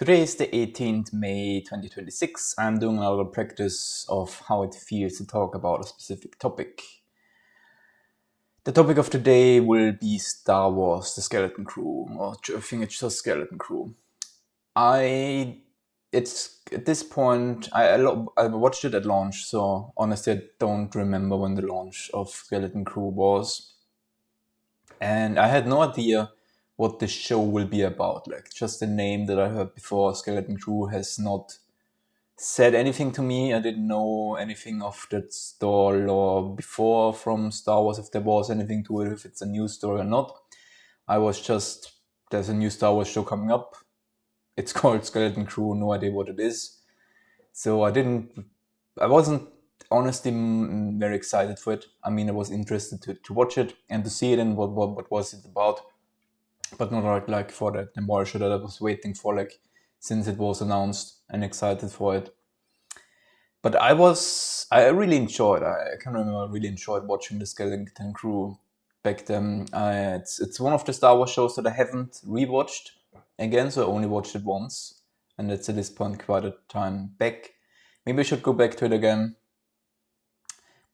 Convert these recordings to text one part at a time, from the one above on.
Today is the 18th May 2026. I'm doing a little practice of how it feels to talk about a specific topic. The topic of today will be Star Wars: The Skeleton Crew, or I think it's just Skeleton Crew. It's at this point, I watched it at launch, so honestly I don't remember when the launch of Skeleton Crew was. And I had no idea what the show will be about. Like, just the name that I heard before, Skeleton Crew, has not said anything to me. I didn't know anything of that story or before from Star Wars, if there was anything to it, if it's a new story or not. I was just, there's a new Star Wars show coming up. It's called Skeleton Crew, no idea what it is. So I wasn't honestly very excited for it. I mean, I was interested to watch it and to see it and what was it about. But not like for the more show that I was waiting for, like, since it was announced, and excited for it. But I really enjoyed. I can remember I really enjoyed watching the Skeleton Crew back then. It's one of the Star Wars shows that I haven't rewatched again, so I only watched it once, and it's at this point quite a time back. Maybe I should go back to it again.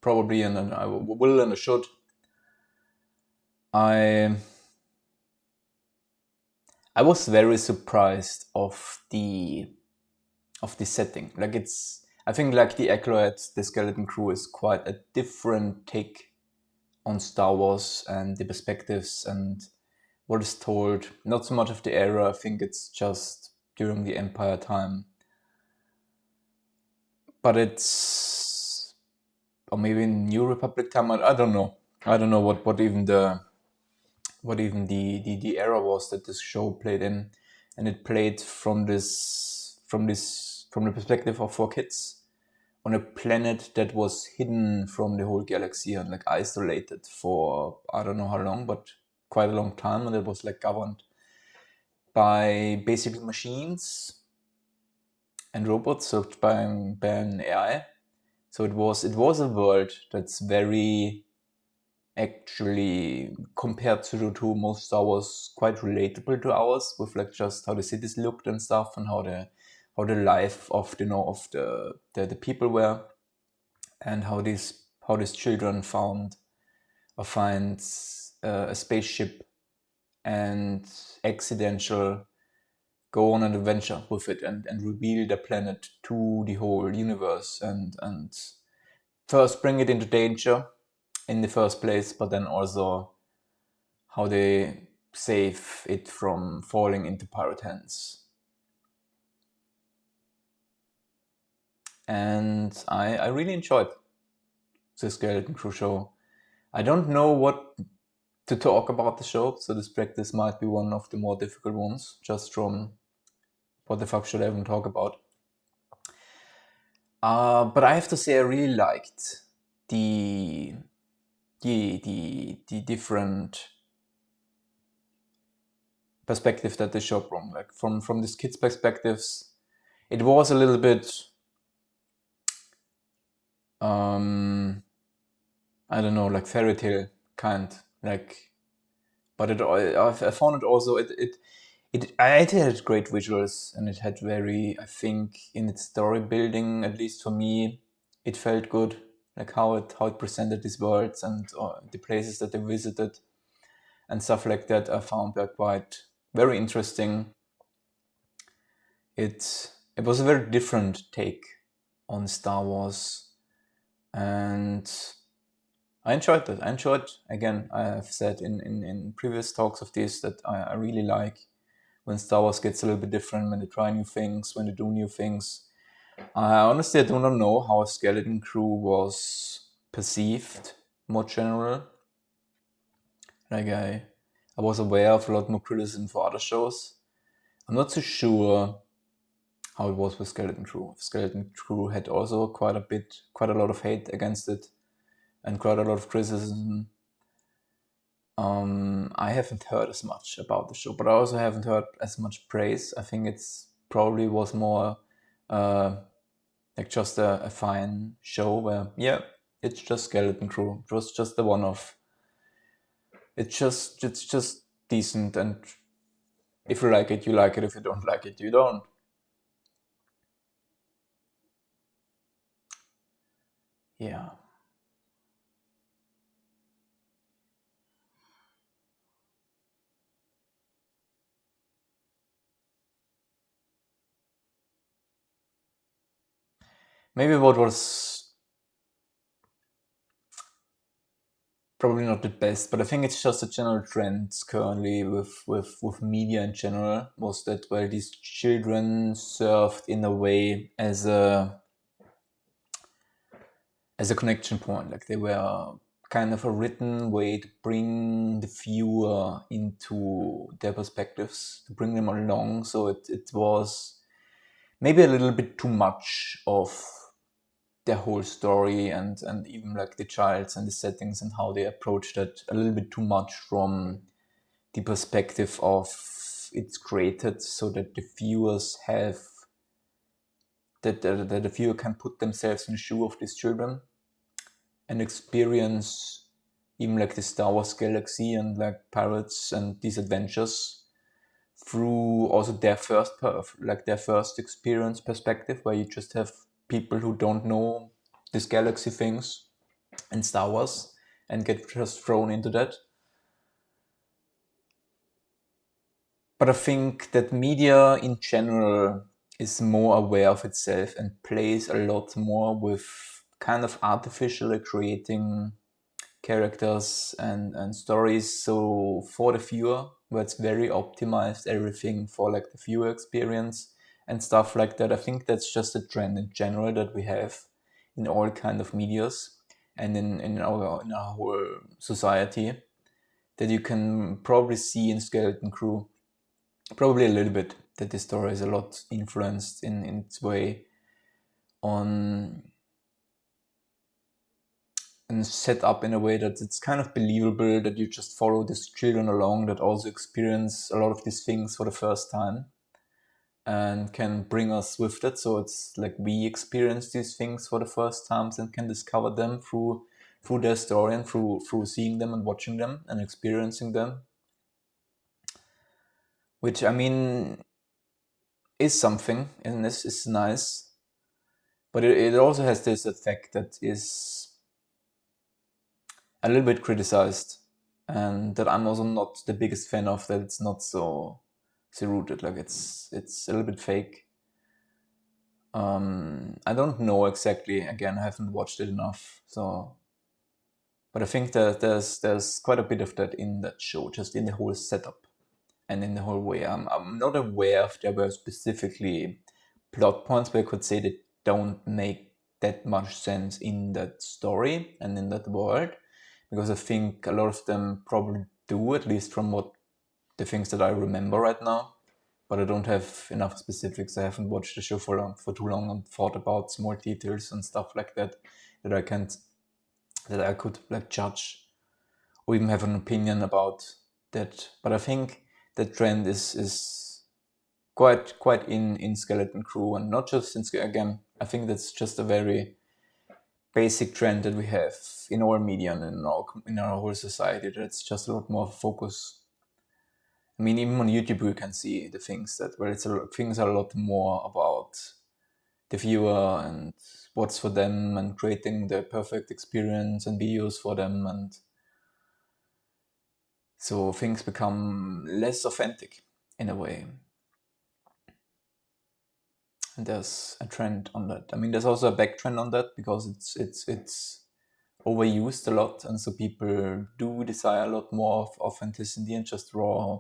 Probably, and then I will and I should. I was very surprised of the setting. Like, I think, like the Acolyte, the Skeleton Crew is quite a different take on Star Wars and the perspectives and what is told. Not so much of the era. I think it's just during the Empire time. But or maybe in New Republic time. I don't know. I don't know what even the era was that this show played in, and it played from the perspective of 4 kids on a planet that was hidden from the whole galaxy and like isolated for I don't know how long, but quite a long time, and it was like governed by basically machines and robots, so by an AI. So it was a world that's very, actually, compared to most Star Wars, quite relatable to ours, with like just how the cities looked and stuff, and how the life of the people were, and how these children find a spaceship and accidentally go on an adventure with it and reveal the planet to the whole universe, and first bring it into danger in the first place, but then also how they save it from falling into pirate hands. And I really enjoyed the Skeleton Crew show. I don't know what to talk about the show, so this practice might be one of the more difficult ones, just from what the fuck should I even talk about. But I have to say I really liked the different perspective that they showed from, like from these kids' perspectives. It was a little bit I don't know, like fairy tale kind, like, but I found it also it had great visuals, and it had very, I think, in its story building, at least for me, it felt good, like how it presented these worlds and the places that they visited and stuff like that. I found that quite very interesting. It was a very different take on Star Wars, and I enjoyed that. I enjoyed, again, I have said in previous talks of this, that I really like when Star Wars gets a little bit different, when they try new things, when they do new things. Honestly, I do not know how Skeleton Crew was perceived, more general. Like, I was aware of a lot more criticism for other shows. I'm not so sure how it was with Skeleton Crew. Skeleton Crew had also quite a lot of hate against it, and quite a lot of criticism. I haven't heard as much about the show, but I also haven't heard as much praise. I think it's probably was more like just a fine show where, yeah, it's just Skeleton Crew. It was just the one-off. It's just decent, and if you like it, you like it. If you don't like it, you don't. Yeah. Maybe what was probably not the best, but I think it's just a general trend currently with media in general, was that where these children served in a way as a connection point. Like they were kind of a written way to bring the viewer into their perspectives, to bring them along. So it was maybe a little bit too much of their whole story, and even like the childs and the settings and how they approached it, a little bit too much from the perspective of it's created so that the viewers have that the viewer can put themselves in the shoe of these children and experience even like the Star Wars galaxy and like pirates and these adventures through also their their first experience perspective, where you just have people who don't know these galaxy things and Star Wars and get just thrown into that. But I think that media in general is more aware of itself and plays a lot more with kind of artificially creating characters and stories. So for the viewer, where it's very optimized everything for like the viewer experience and stuff like that. I think that's just a trend in general that we have in all kind of medias and in our whole society, that you can probably see in Skeleton Crew, probably a little bit, that the story is a lot influenced in its way on and set up in a way that it's kind of believable, that you just follow these children along that also experience a lot of these things for the first time and can bring us with that. So it's like we experience these things for the first times and can discover them through their story and through seeing them and watching them and experiencing them, which I mean is something, and this is nice, but it also has this effect that is a little bit criticized, and that I'm also not the biggest fan of. That it's not so rooted, like it's a little bit fake. I don't know exactly. Again, I haven't watched it enough, so. But I think that there's quite a bit of that in that show, just in the whole setup and in the whole way. I'm not aware if there were specifically plot points where I could say that don't make that much sense in that story and in that world, because I think a lot of them probably do, at least from what the things that I remember right now. But I don't have enough specifics. I haven't watched the show for too long and thought about small details and stuff like that that I could like judge or even have an opinion about that. But I think the trend is quite in Skeleton Crew, and not just again. I think that's just a very basic trend that we have in our media and in our whole society. That it's just a lot more focus. I mean, even on YouTube, we can see the things that where things are a lot more about the viewer and what's for them and creating the perfect experience and videos for them, and so things become less authentic in a way. And there's a trend on that. I mean, there's also a back trend on that, because it's overused a lot, and so people do desire a lot more of authenticity and just raw,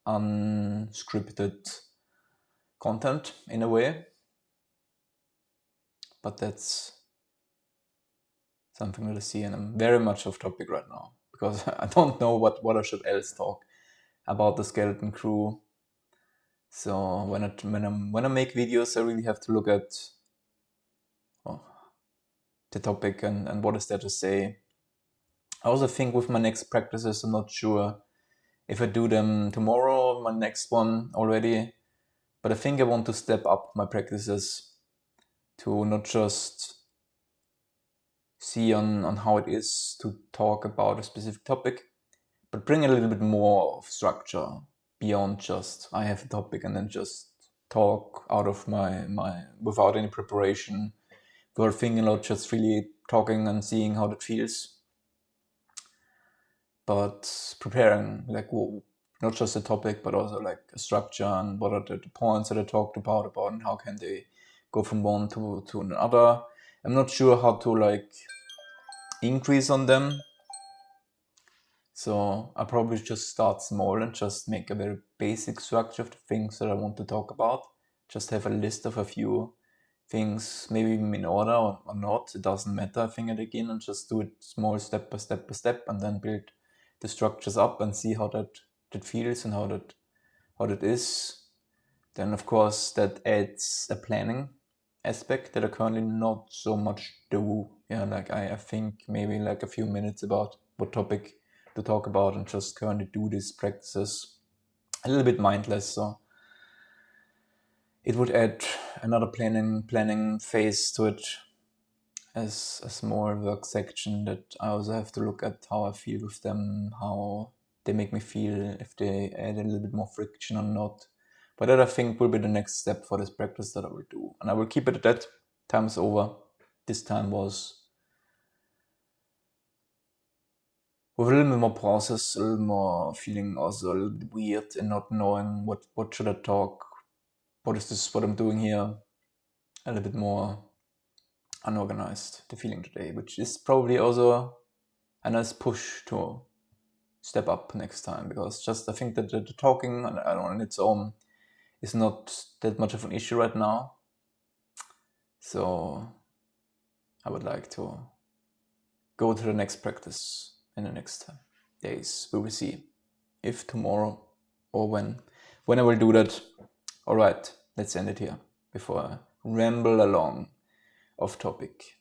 unscripted content in a way. But that's something we'll see, and I'm very much off topic right now because I don't know what I should else talk about the Skeleton Crew. So when I make videos, I really have to look at the topic and what is there to say. I also think with my next practices, I'm not sure if I do them tomorrow or my next one already, but I think I want to step up my practices to not just see on how it is to talk about a specific topic, but bring a little bit more of structure beyond just I have a topic and then just talk out of my without any preparation, were thinking about just really talking and seeing how that feels. But preparing, like, not just a topic, but also like a structure and what are the points that I talked about and how can they go from one to another. I'm not sure how to like increase on them. So I probably just start small and just make a very basic structure of the things that I want to talk about. Just have a list of a few things, maybe even in order or not. It doesn't matter. I think at the beginning, and just do it small, step by step by step, and then build the structures up and see how that feels and how that is. Then of course that adds a planning aspect that I currently not so much do. Yeah, like I think maybe like a few minutes about what topic to talk about and just currently do these practices a little bit mindless. So it would add another planning phase to it as a small work section that I also have to look at how I feel with them, how they make me feel, if they add a little bit more friction or not. But that I think will be the next step for this practice that I will do. And I will keep it at that. Time is over. This time was with a little bit more process, a little more feeling also a little bit weird and not knowing what should I talk, what is this, what I'm doing here. A little bit more unorganized, the feeling today, which is probably also a nice push to step up next time, because just I think that the talking on its own is not that much of an issue right now. So I would like to go to the next practice in the next days. We will see if tomorrow or when I will do that. All right, let's end it here before I ramble along off topic.